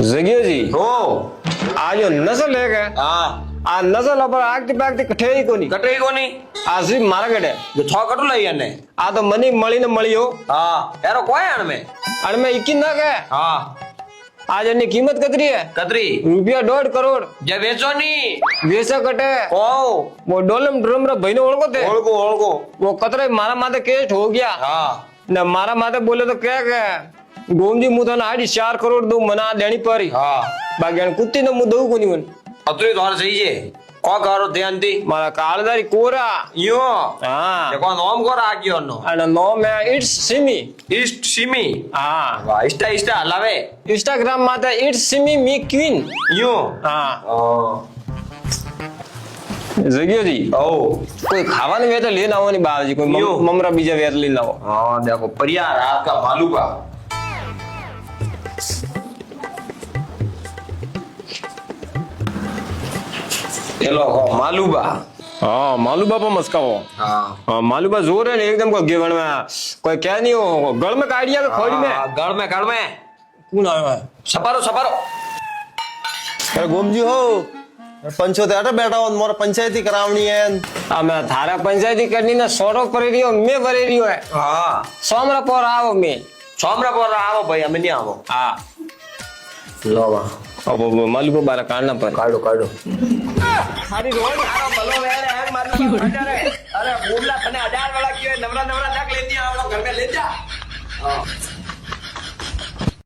जगियो जी हो आ जो नस्ल है के हाँ आ नस्ल पर आगती पागती कठे ही कोनी कटई कोनी आ सिर्फ मारा गडे जो थो कटू लई अने आ तो मनी मळी ने मळियो हाँ यारो कोई अण में अन में 21 ना के हाँ आज एनी कीमत कतरी है कतरी रुपया 1.5 करोड़ जे बेचो नी वेसा कटे को वो डोलम ड्रम रे भाई ने ओळखो थे ओळखो वो कतरे मारा माथे केस हो गया हाँ ने मारा माथे बोले तो क्या के गोमजी मु तो ना 4 करोड़ दो मना देनी पड़ी हाँ बाकी कुत्ती ने मु दऊ कोनी मन अतरी द्वार सही है को करो ध्यान दी मारा कालदारी कोरा यो हाँ देखो नाम को राखियो नो અને નો મે ઇટ્સ સિમી ईस्ट सिमी હા वाह इष्टा इष्टा हलावे ઇન્સ્ટાગ્રામ માં તો ઇટ્સ સિમી મી ક્વીન यो હા हाँ જગ્યોજી ओ કોઈ ખાવાનું વે તો લઈને આવવાની બાવજી કોઈ યો. મમરા બીજા વે તો લઈને આવો हाँ देखो परिया रात का मालूका हेलो हो मालूबा હા માલુબા પર મસ્કાવો हाँ હા માલુબા જોર है ने एकदम को गेवण में कोई क्या नहीं हो गल में काढ़िया के खोड़ी में गढ़ में कौन आयो है सपारो सपारो अरे गोमजी हो पंचोते अटे बैठा हो मोर पंचायती करावनी है आ मैं थारा पंचायती करनी ना सोटो परे रियो मैं भरे रियो है हाँ सोमरा पर आओ मैं सोमरा पर आओ भाई हमें नहीं आओ हाँ लो वाह अब मालूबा बारा काढ़ना पर काढो काढो सारी रोज अरे भलो वेले है मतलब अरे बोला तने 1000 वाला क्यों नवरा नवरा तक लेती आवड़ो घर में ले जा हाँ